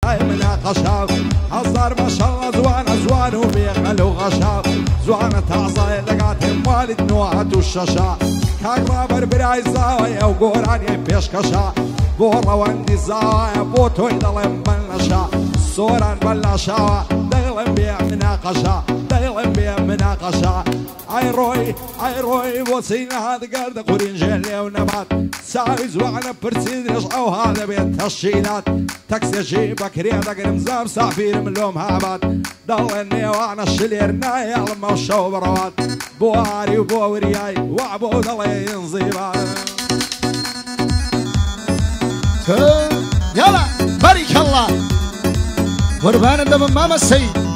هاي مناقشة هزار ما شاء الله زوان وبيخلو غشا زوانة تعصى لقات والد نوعة الشاشة كاغرا بربراي زاوية وقوراني بيشكشا بورا واندي زاوية بوتو يدلم بلنشا صوران بلنشا دلم بيع مناقشة دلم بيع مناقشة اي روي وصينا هذا قرد قرين جلي ونبات سايز وعنا برسيد رجعوا هذا بيت هالشيلات تاكسي جيبك رياضة قرمزام سعفير من لوم هابات ضلني وعنا الشلير ناي علما وشو بروات بواري وبورياي وعبو ضلي ينزيبات يلا بارك الله قربان الدم ماما السيد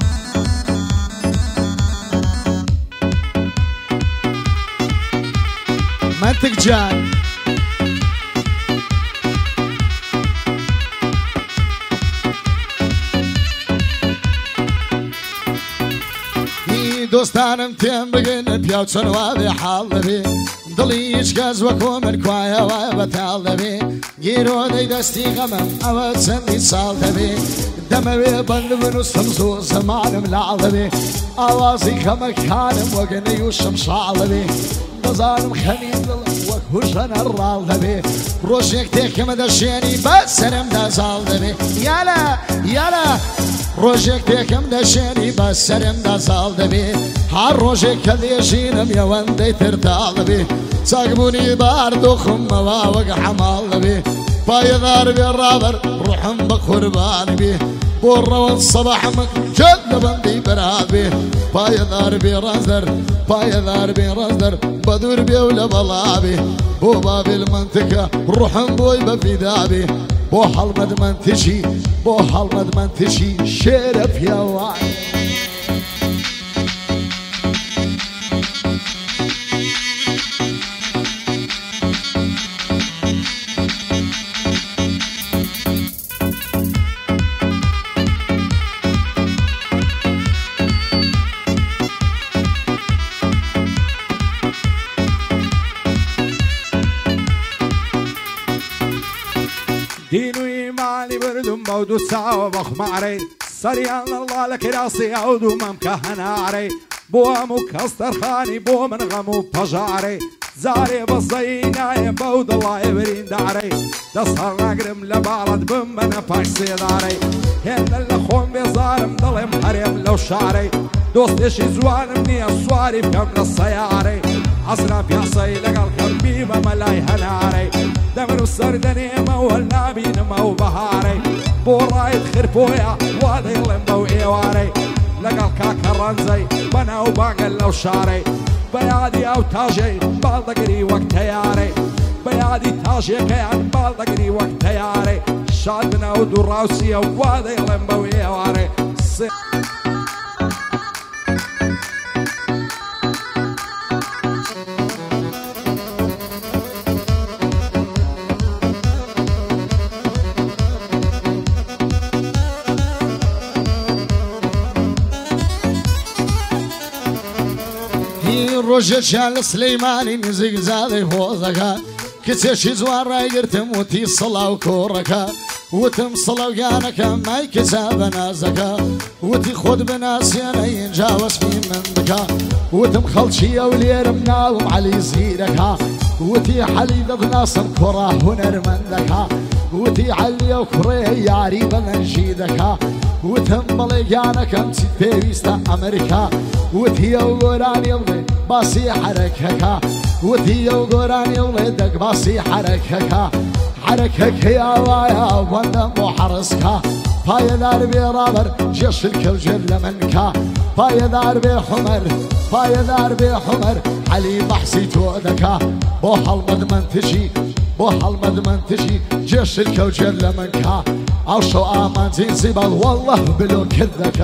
منطق جان دوستانم تیم بگن پیاو چون وابی حال بی دلی هیچ کس وکو من کویا و بتال بی گیرو دی دستی غمم او چندی سال بی دموی بند بنوستم زو زمانم لعل بی آوازی کمکانم وگنیوشم شعل بی نزارم خمید وکوشن الرال بی روشک تکم دشینی بسرم دزال بی یالا روشک تکم دشینی بسرم دزال بی هر روشک کدیشینم یوندی ترتال بی ساقبونی باردوخم مواوق حمال بی پایدار بی رابر روحم بقربان بی بورا والصباح مكجد بندي برابي بايدار بي رازر بدور بي ولا بلابي بو بابي المنطقة روحن بوي بفي دابي بو حلمد منتشي شرف يا واعي دين وإيماني بردم بودو ساوى بخماري سريان الله لك راسي عودو ممكهنا عري بو مكستر خاني بو من غمو بجاري زاري بصينا بود الله يبرين داري تصهر نقرم لبالد بمنا فاكسي داري هند اللخون بظالم ظلم حريم لو شعري دوست اشي زوان مني الصواري بكم السياري عصنا في عصي لقى الكربيبة ملاي هناري دمر السردني مولنا بين مو بهاري بورايد خرفويا وادي لمبو ايواري لقى الكاكرانزي بنا وباقل لو شاري بيادي او تاجي بالدقري وقت ياري بيادي تاجي كيان بالدقري وقت ياري شادنا ودراوسيا وادي لمبو ايواري روجه شال سليماني نزق زادي فوزكا كتشي زوار رايرتم وتي صلا وكوركا وتم صلا ويانك ما يكسب نازكا وتي خود بناسينا ينجاوز في منك وتم خلشي ولير مناوم علي زيركا وتي حلي بناسم كره هنر منك وتي علي وكري ياري بنشيدكا وتم بليانك امتي بيستا امريكا وتي وغوران يلي باسي حركك وتي وغوران يلي دق باسي حركك يا وايا وانا محرسك بايدار بي رابر جيش الكوجر لمنك بايدار بي حمر علي بحسي تودك بو حلمد منتشي جيش الكوجر لمنك او شو امان زين زبال والله بلو كذك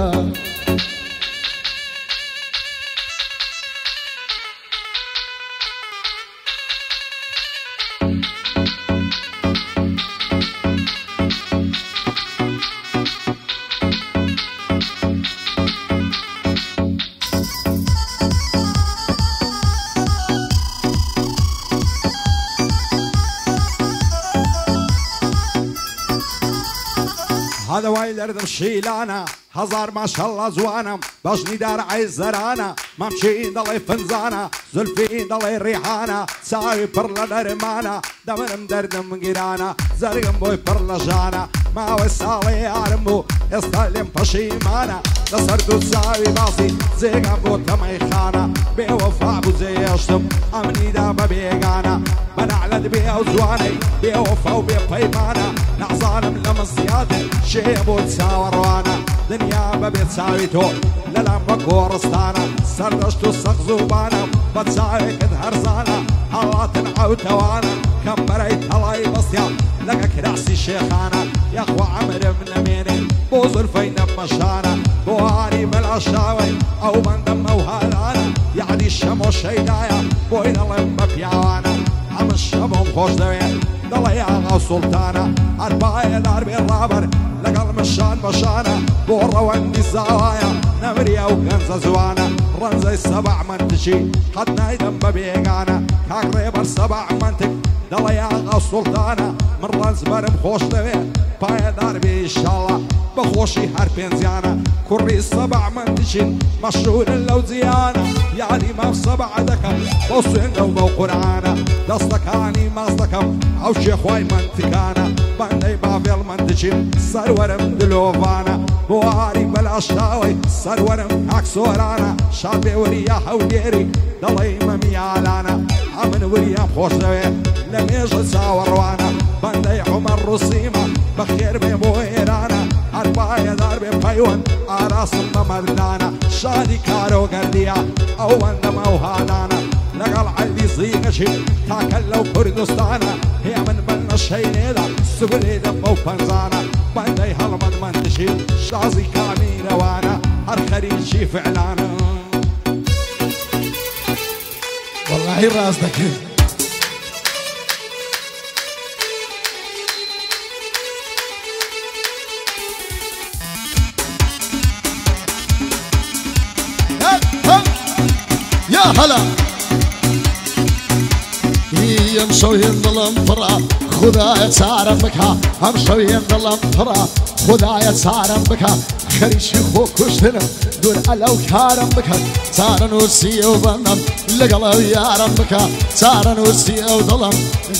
هذا ويلردم شيلانا هزار ما شاء الله زوانا بجني دار عيزرانا ممشي ضلي فنزانا زلفي ضلي ريحانا ساوي برلا درمانا دمرم دردم قرانا زرقم بوي برلا جانا ما وسالي عرمو استلم بشيمانا لصردو ساوي باصي زيقم بو تميخانا بوفا بو زيشتم امني دابا بيقانا بنعلد بيه وزواني بوفا وبيقيمانا نعظالم لمصياتي شيبو تساور وانا دنيا ببيت ساويتو للعم كورستانا سردشتو السقزوبانا بتساوي كد هرزانا هلا تنعو توانا كم بريت هلاي بصيا لك كراسي شيخانا يا اخو عمر من ميني بوزر فين بمشانا بوهاري بالعشاوي او بندم او هالانا يعني الشمو شيدايا بوين الله ببيعوانا عم الشمو خوش دوين ضليا سلطانا أربعة داربي الرابر لقل مشان مشانا بورا وندي الزوايا نمريا وكنزة زوانا رنزي السبع منتشي حدنا يدم ببيقانا كاكريبر سبع منتك ضليا سلطانا من رنز برم خوش دوين بايا داربي إن شاء الله بخوشي حرفين زيانا كوري السبع منتشين مشهور اللوزيانا يعني ما في سبع دكم بوسين لو قرعانا دستكاني مصدكم او شيخ واي منتكانا باندي بافيل منتشين سرورم دلوفانا بواري بالعشاوي سرورم اكسورانا شابي ورياح وديري ضلي مميالانا عمن وريام خوش دوين لم يجل ساوروانا باندي عمر رسيمة بخير بمويرانا أربعة دار بفيون أراسم بمردانا شادي كارو قرديا أو وندم أو هالانا لقل عدي زيغشي تاكلو كردستانا هي من بنا الشينيدا سبري دمو فنزانا باندي هالمد منتشي شازي كامي روانا هالخريجي فعلانا والله راسك يا هلا يمشوين ظلم فرا خدايا سارم بكا همشوين ظلم فرا خدايا سارم بكا خريشي خوك وشتنم دون ألو كارم بكا سارن وسي وظنم لقلو يارم بكا سارن وسي وظلم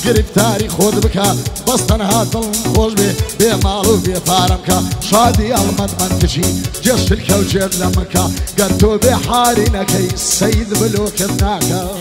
قريب تاريخ خود بكا بس تنها ظلم خوش بي بمالو بيطارمكا شادي المد منتشي جيش الكوجد لمكا قرتو بحارنا كي السيد بلوك ابناكا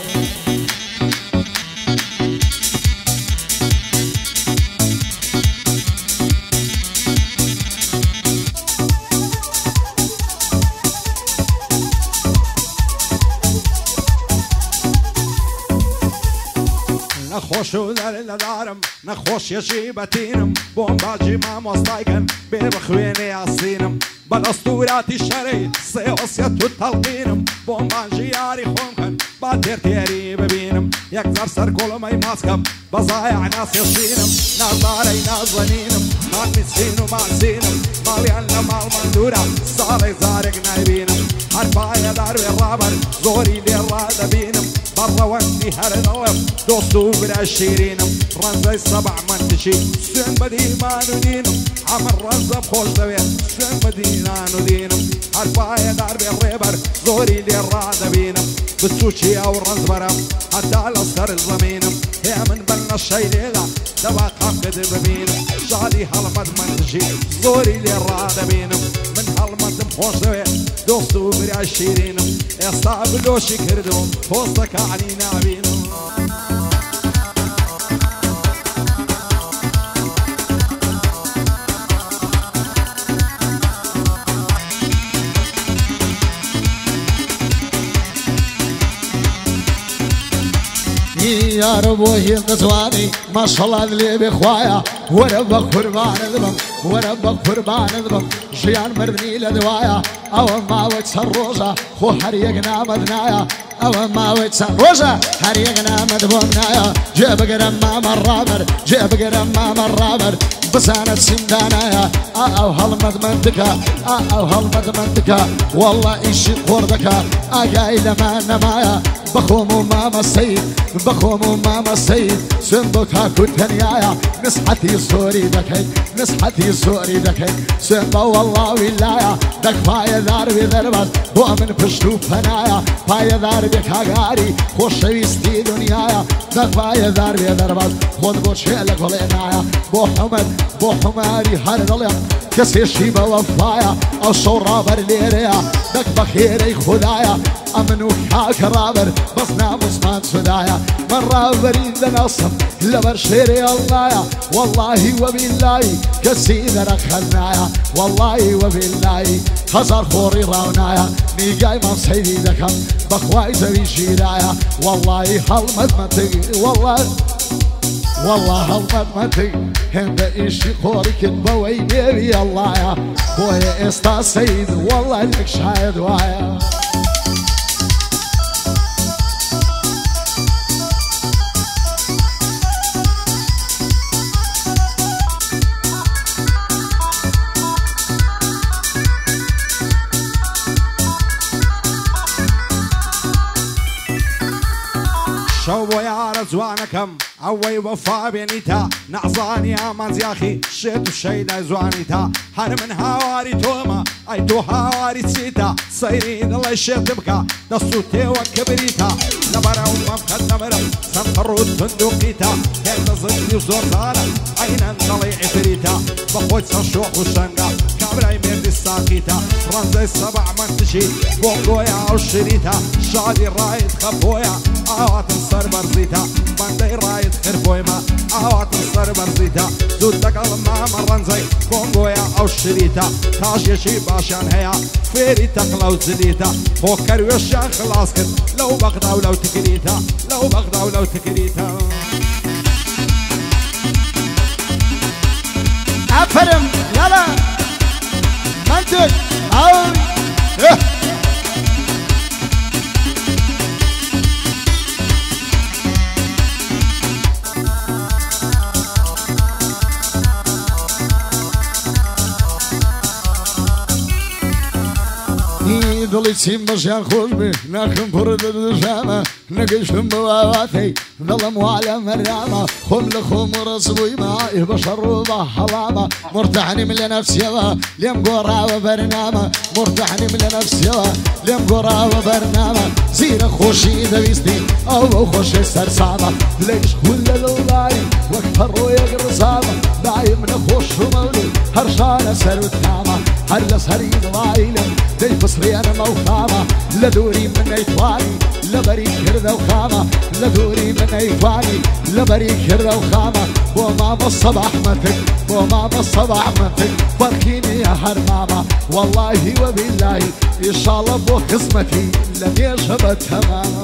نخوش ودار دارم نخوش يجيبتينم بومباجي ما مصايقن ببخويني عصينم بالاسطورات الشري سيوسيت التلقينم بومباجي ياري خومكن باتير تيري ببينم يكزر سر كل ما يماسكم بضايع ناس يشينم نظاري نازنينم مال مسكين ومال زينم مالي عنا مال مندورة صالي زارق نايبينم أربعة دار بالرابر زوري للرادة بينم برا وندي هردلم دوستو بلا شيرينم رنزي سبع منتشي سن بدي ما ندينم عمر رنزة بخوش دوين سن بدي ما ندينم أربعة دار بالرابر زوري للرادة بينم بتسوشي أو رنز برم حتى لصر الزمينم هي من بلنا الشي ليلة دبا قام قد ببينم شادي هالمد منتشي زوري للرادة بينم من هالمد بخوش دوين دوستو بلا شيرينم يصاب لوشي كردون فوسك علينا بينم يا رب وهي النزواني ما شاء الله اللي بخوايا وربك قربان ذبم وربك قربان ذبم جيان مرني لدوايا او ما وجه الروزة خو حريقنا مدنايا او ما وجه الروزة حريقنا مدبونايا جيب قرم مام الرابر جيب قرم مام الرابر بسانة سندانايا او هالمد منتكا او هالمد منتكا والله ايش خوردكا اقايل ما نمايا بخوم وماما سيد بخوم وماما سيد صندوق هاكو تنيايا نسحتي صوري دكي نسحتي صوري دكي سنبا والله ولايا دك بايا داربي دربات ومن پشتو پنايا بايا داربي كاغاري خوشويستي دنيايا دك بايا داربي دربات خود بو شيلك ولينايا بو حمد بو حماري هر دليم كسي شيبا وفايا او شورابر ليريا دك بخيري خدايا امنو حاك رابر بس ناموس مان سدايا من رابرين دنصم لبر شيري الله والله وبالله كسيد رخلنايا والله وبالله خزر خوري راونايا نيجاي من سيدي دكم بخواي زوي شيرايا والله حلمت منتقي والله هالمدمتي هند إشي خورك بوي نبي الله يا بوي استا سيد والله لك شاهد وايا شو يا رزوانكم اوي وفا بينيتا نعزاني امان زياخي شيت وشيدا زوانيتا هر من هواري توما اي تو هواري تسيتا صيرين الله يشتبكا دستوتي وكبريتا نبرا ومفخد نبرا سنفرود فندقيتا كيف ظلي وزوردانا عينا نلي عفريتا بخوت سنشوح وشنقا كابراي ميردي الساقيتا رمزي السبع منتشي بوكويا وشريتا شادي الرايد خبويا اوات نصر برزيتا باندي رايد خربويما اوات نصر برزيتا زودك ما مرنزي كونغويا او شريتا تاش يشي باشان هيا فيري تقلو زليتا فوكر وشان خلاص كد لو بغدا ولو تكريتا لو بغدا ولو تكريتا افرم يلا منتج او دلي تسيم بشيان خوش بي ناخم فرد الرجامة نقشم بواباتي ظلم وعلى مرامة خم لخم رسبوي معاي بشر وبحلامة مرتحني من لنفسي ليم قرا وبرنامة مرتحني من لنفسي ليم قرا وبرنامة زين خوشي دويستي او خوشي سرسامة ليش كل الولاي واكثر ويقر صامة دايم نخوش ومولي هرشانة سروتامة هرلا سريد وايلم دي فصري انا موخامة لدوري من ايطواني لبريك هرده وخامة لدوري من ايطواني لبريك هرده وخامة وماما الصباح متك وماما الصباح متك باركيني يا هرمامة والله وبالله ان شاء الله بو خصمتي لم يشبت تماما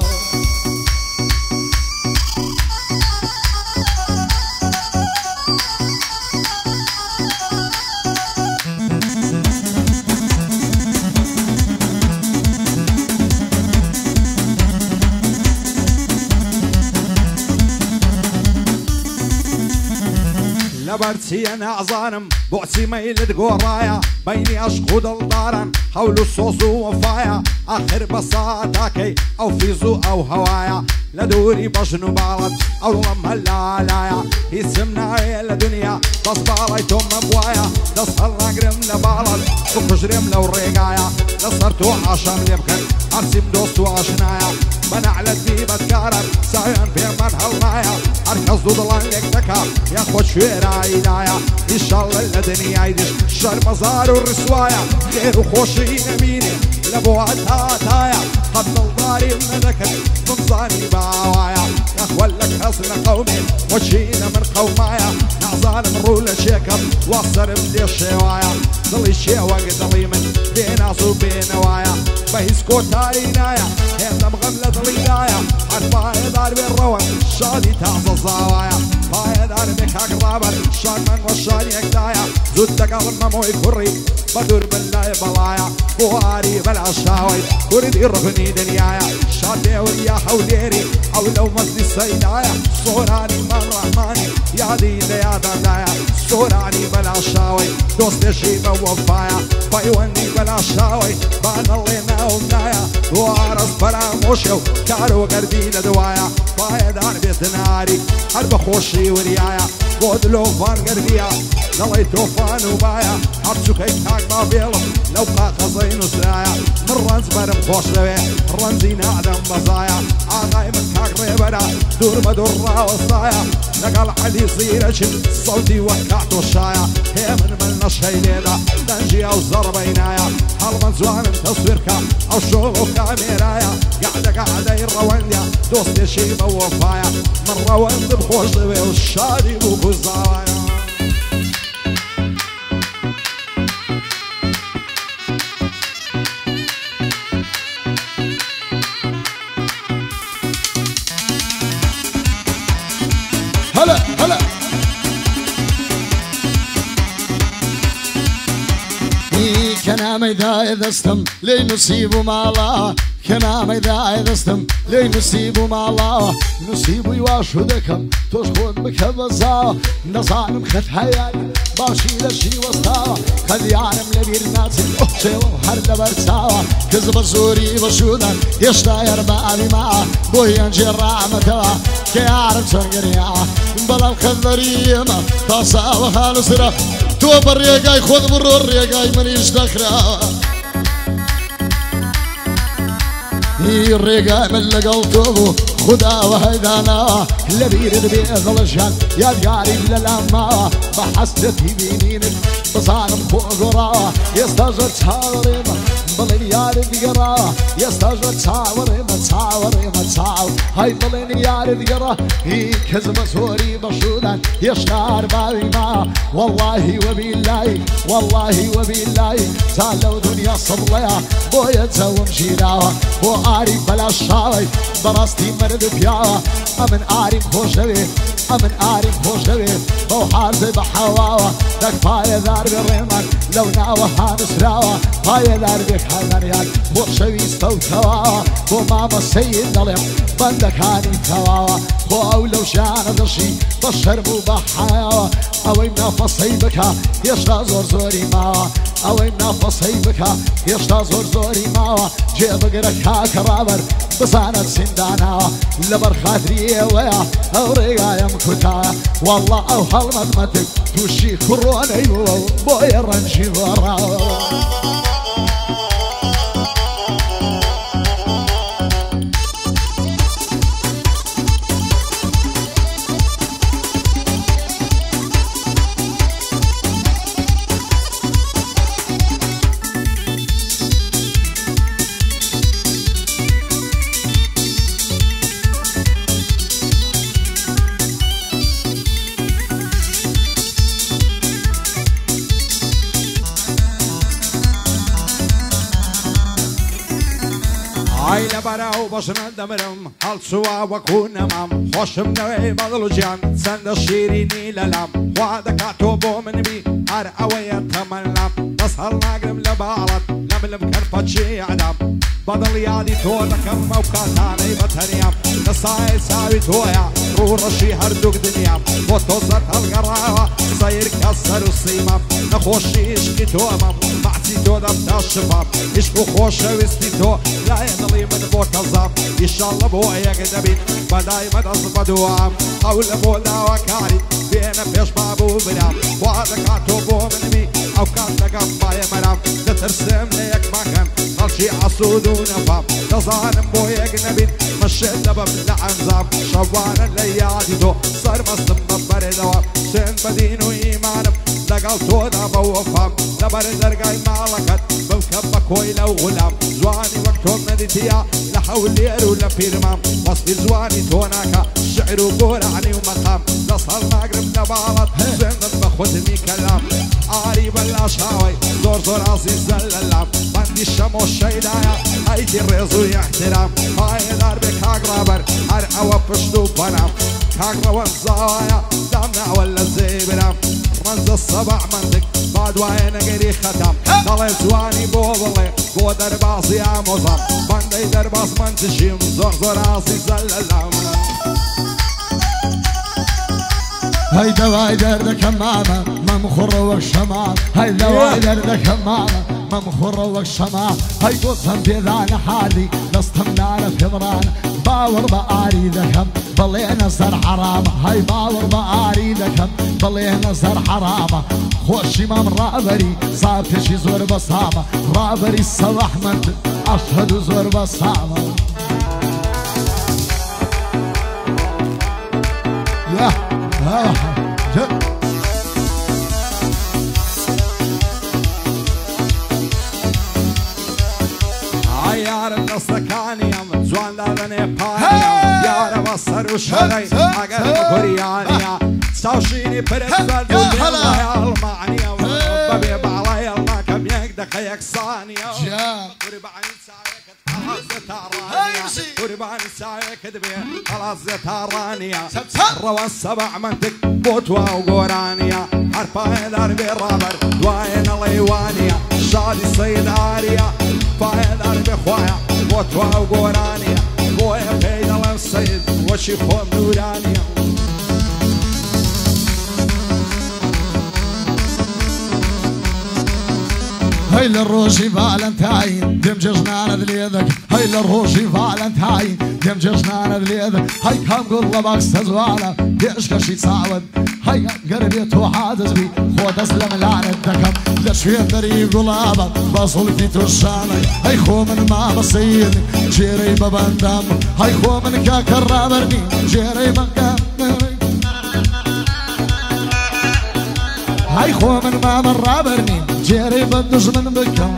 لبرتي انا عظانم بوعتي ميلد قورايا بيني اشقود الدارن حولو الصوص وفايا اخر بساطاكي او فيزو او هوايا لدوري بشنو بالط او لما اللالايا يسمنا لدنيا بس بالايتم بوايا دصرنا قرم لبالط وكجرم لو ريقايا دصرتو عشان يبخل ارسم دوستو عشنايا من على الديبة كارب سايان في من هالمايا اركز ضلان لك تكا ياخد شويرا ايدايا ان شاء الله الدنيا يدش شر مزار والرسوايا خير وخوشي يميني لبوعد هاتايا خط الضاري من ذكر منظاني باوايا يا اخوالك حسن قومي وشينا من قومايا نعزان من رولة شيكم وصر بدي الشوايا ضلي الشيوة قدلي من بيناس وبينوايا بيسكو تارينايا هيدا مغملة ضلينايا عرفاي دار بالروان شادي تعز الزوايا پایدار بکاک رابر شان من وشان یکدایا زود دقل مموی کری بدور بالله بلایا بواری بالعشاوي كردي رفني دنيايا شادي وريا حوليري او لو مزدي سيدايا صوراني من رحماني يا دي يا دايا صوراني بالعشاوي دوست شيبه وفايا بايوني بالعشاوي بان الله ناومنايا وعرس بلا موشو كارو قردي لدوايا بايدار بيت ناري حرب خوشي وريايا بودلو فان قرديا نڵی تۆفان و باە هەرچووکەی کاک با بێڵم لەو قاقەزەی نووسرایە من ڕەنج بەرم خۆش دەوێ ڕەنجی نادەم بەزایە ئاغای من کاک ڕێبەرە دوور بە دوور ڕاوەستایە لەگەڵ عەلی زیرەچن سەوتی وەک کاتۆشایە هێ من نەشەی لێدا دەنجی ئەو زەڕبەینایە هەڵمەند جوانم تەسویرکە ئەو شۆڵ و کامێرایە گەعدەگەعدەی ڕەوەندە دۆستێشی بە وەفایە من ڕەوەندم خۆش دەوێ و شادی بوو کوزاوایە هلا هلا كنا ميدا دستم لي نصيب مالا كنا ميدا دستم لي نصيب مالا نصيب يواش ودكم توش خود بكبزا نظانم خد حياتي باشي لشي وسطا قد يعلم لبير ناتي شيو هرد برساوا كذب زوري وشودا يشتا يربع بما بويان جرع متوا كي يعرف شنقريا بلا الخذريما طاسا وخالصرا تو بريقاي خود برو الريقاي منيش دخرا الريقاي من لقلتوه خدا وهيدانا لبير بيض الشان يا دياري للأما بحستي بينين بصانم فوق ورا يستجر تشاوريما بلين ياري بقرا يستجر تشاوريما تشاوريما تشاور هاي بلين ياري بقرا هي كذب سوري بشودا يشتار بايما والله وبالله والله وبالله سالو دنيا صبليا بويا تسوم شيراوا بو عارف بلا شاوي براستي مرد بياوا امن عارف خوش دوي امن عارف خوش دوي بو حارز بحواوا دك باي دار بالريمان لو ناوا هانسراوا باي دار بك حنانيان بو شويس توتوا بو ماما سيد ظلم بندك هاني تواوا بو اولو شان دشي بشربو بحاوا اوي منافصي بكا يشتا زور زوري ماوا اوي منافصي بكا يشتا زور زوري ماوا جيب قرك هاكرابر بصانت سندانا لبر خاطري ويا او ريايم كتا والله او هالمدمتك توشي كروني بويا رنجي ورا عيلة براو بشنا دمرم هل سوا وكون مام خوشم نوي بدلو جان سند الشيريني للام وعدك عتوبو من بي أرقوية تملام بس هل ناقرم لبالط نملم كربتشي عدام بدل يادي تودا كم موقعتاني بتريام نصاي ساوي تويا رو رشي هردوك دنيام وتوزت هالقراوة صير كسر الصيمام نخوشي اشكي تومام معتي تودا بتاع الشباب اشكو خوشة وستي تو لا يضلي من بو كذاب ان شاء الله بو يقدبين بداي مدز بدوام قول بولا وكاري بينا بيش بابو برام وهذا كاتو بو من بي او كان لقم باي مرام تترسم ليك مكان خلشي عصود ونفام تظالم بو يقنبين مشيت دبب لعنزام شوانا الليادي دو صار مصدم بردوام سين بدين وإيمانم لقل تودا بوفام لبر درقاي مالكت بوكب كويلة وغلام زواني وقتهم نديتيا لحول لير ولا بيرمام وصفي زواني توناكا شعر وقراني ومقام لصل مقرب نبالط زين بخدمي كلام عاري بلا شاوي زور زور عزيز اللام بندي الشمو الشيدايا هيدي الرزو يحترام هاي داربك هاقرابر هر عوف فشتو بنام هاقرا والزوايا دامنا ولا زيبرام رمز الصبع منطق بعد وين قري ختم ضل زواني بوبلي بو درباصي يا مصاب بندي درباص منتشيم زور زور عزيز اللام هاي دواي دردك ماما ما مخر وشمع هاي دواي دردك ماما ما مخر وشمع هاي قصهم بذان حالي نستمنا على فضران باور بآري ذكم ضلينا زر حرام هاي باور بآري ذكم ضلينا زر حرام خوش امام رابري صاب تشي زور بصامة رابري الصباح من أشهد زور بصامة يا عيار النصكاني من زوان لغني بانيا يا رب الصر وشغي اقرب كوريانيا ساوشيني برد والله يا المعنيا وبابي بعلي الله كم يقدك يكسانيا وربعني سايك خلاص زتارانيا وربعني سايك دبي خلاص زتارانيا روى السبع منطق بوتوا وقورانيا حرفا دربي الرابر دوين الايوانيا شادي السيد عاريا فايد دربي خوايا بوتوا وقورانيا بويا بيد الله السيد وشي خوم نورانيا هاي للروشي فالنتاين دم جزنان ذليذك هاي للروشي فالنتاين دم جزنان ذليذك هاي كام قربك استزوالا ديش كشي تصاود هاي قربيتو حادث بي خود اسلم لعنتكم لشفي دري قلابك بصلتي ترشاني هاي خو من ماما سيدي جيري ببندم هاي خو من كاكر رابرني جيري بكام هاي خو من ماما رابرني جيري بدوش من بكم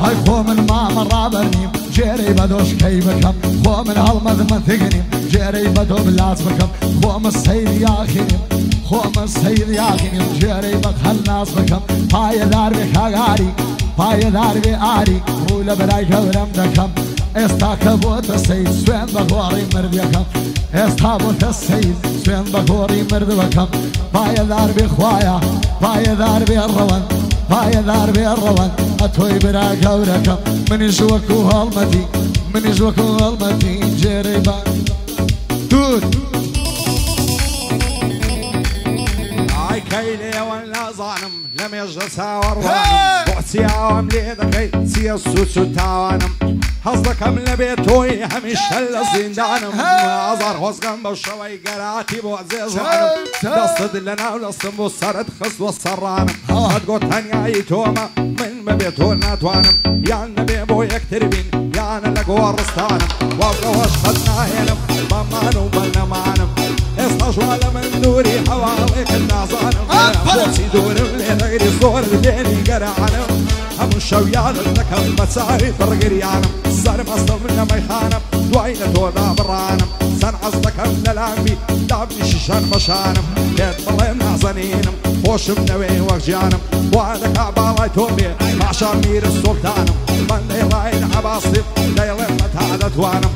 هاي خو من ماما رابرني جيري بدوش كي بكم خو من هالمذ منثقني جيري بدو بلاس بكم خو من السيد ياخيني خو من السيد ياخيني جيري بخل ناس بكم باي دار بخاقاري باي دار بآري رولا براي كورم دكم استاكبوت السيد سوين بخوري مرديكم استابوت السيد سوين بخوري مرديكم باي دار بخوايا باي دار بالروان باي دار بالروان اتوي برا كوركم من يجوكو هالمتي من يجوكو هالمتي جيري با دود هاي كيلي ولا ظالم لم يجلس وروانم بوسيا ومليدكي سياسو ستاوانم حظكم لبيتوي هميش الزندانم ازار غزغم بوشوي قراتي بوعزيزانم دست لنا ولصم بوصرت خص وصرانم هتقو تانيا يتوما من مبيتو ناتوانم يا النبي بو يكتربين يا انا لقوا الرستانم وابقوا اشخدنا هينم بمانو بلنا معنم استجوال من دوري حواليك النازانم بوسي دورم لغيري صور بديني قرعانم همو الشويان لكم بتساري فرقريانم صار مصدر من ميخانم دوينة تودا برانم سن عزلكم للامبي دابني شيشان مشانم كيت بالله من عزنينم خوش منوي وجانم وعدك عبالي توبي مع شامير السلطانم من ليلاين عباصف ليلين متعدد وانم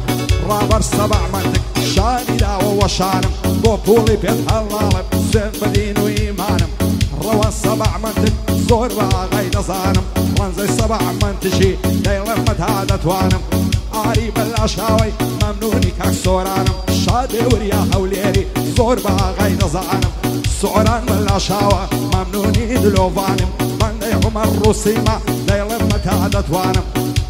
رابر سبع منطق شاني داو وشانم بوطولي بيت هالالب زين بدين وإيمانم روى السبع منطق زور وغاي نظانم رنزي سبع منتشي ليلين متعدد وانم عاري بالاشاوي ممنوني كاك سورانم شادي وريا حوليري زور باغاي نظانم سعران بالاشاوي ممنوني دلوفانم من دي عمر روسيما ليلين متعدد وانم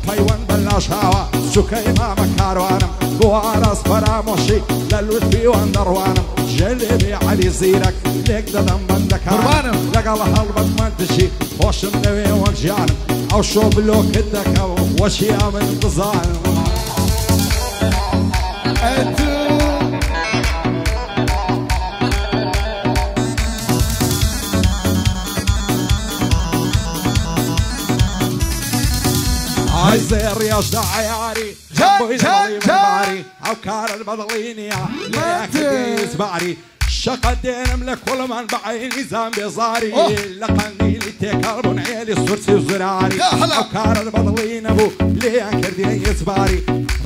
حيوان بالاشاوي سكي ما مكاروانم بوارس فراموشي للوثبي واندروانم جلبي علي زيرك ليك ددم بندكانم لقال هالبك منتشي خوش منوي وجانم او شو بلوك الدكا وشيا من بظانم هاي زير يجدع عياري جنبو يدلي من باري او كار البضليني ليك يسبعري شقدين لكل من بعيني زامبي زاري لقنديلي تكربون عيالي السرسي وزراري أفكار البطلين أبو لي أنكر دين يزباري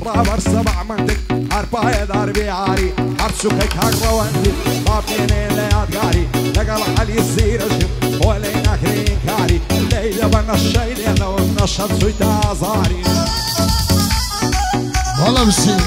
رابر سبع منطق عرباية دار بيعاري عرسوكي كاكروانتي بابيني ليادقاري لقل علي السير الشم ولينا كرين كاري ليلة بنا الشيلة لو نشط سويتا زاري والله بسير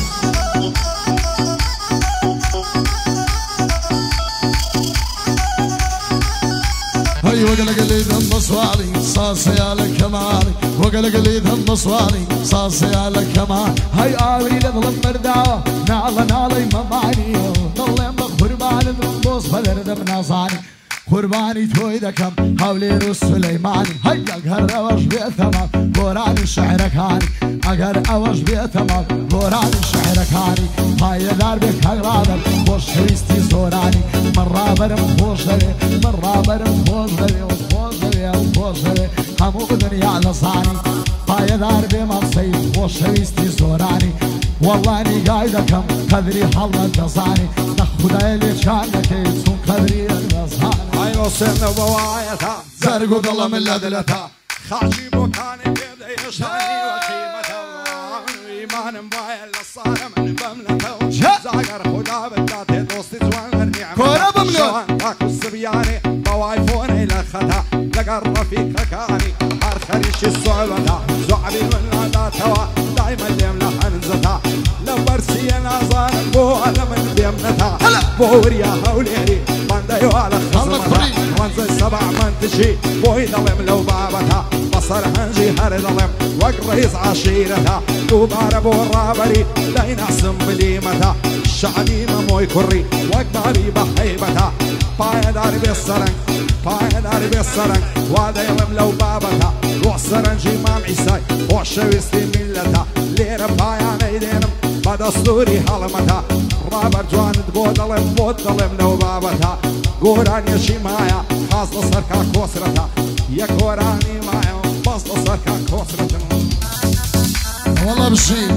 هاي وقلق لي ذنب صوالي صاصي على كمالي وقلق لي ذنب صوالي صاصي على كمالي هاي آوري لظلم مردعو نالي مماني ظلم بقربان ذنبوس فلردم ناصاني قرباني توي دكم حولي روس سليماني هاي اقهر اوش بيتمام بوراني شعركاني اقهر اوش بيتمام بوراني شعركاني هاي دار بك هقرادم خوش حويستي زوراني مرة برم خوش دلي مرة برم خوش دلي وخوش دلي وخوش دلي همو دنيا لصاني هاي دار بمصيب خوش حويستي زوراني والله اني قايدكم قدري حلنا الجزاني نخداي اللي كانك يسون قدري الجزاني هاي وصلنا بوايتها زرقو ضل من لدلتها خاشي بوكاني بيبدا يشاني وخيمته إيمان مبايل للصارة من بملته زاقر خدا بالذات دوستي زوان النعمة كورا بملو شوان تاكو السبياني بوايفوني لختا لقر رفيق كاني عرخريش الصعبة زعبي من لاداتها دايما اليملا حنزتها لبرسي نازان بوالا من بيمنتها بوريا هوليري باندايو على خصمتها وانزل سبع منتشي بوي ظلم لو بابتها بصر هنجي هر ظلم وقريز عشيرتها دوبار بورابري لين احسن بليمتها الشعبي مموي كري وقباري بحيبتها بايداري بالسرنج بايداري بالسرنج وهذا يلم لو بابتها وعسرنجي مام عيساي وعشويستي ملتها لير بايا ميدينم بدستوري حلمتها رابر جوان بودلم لو بابتها قوران يشي مايا خاص لصركا كوسرتها يا قوراني مايا بس لصركا كوسرتها والله بشير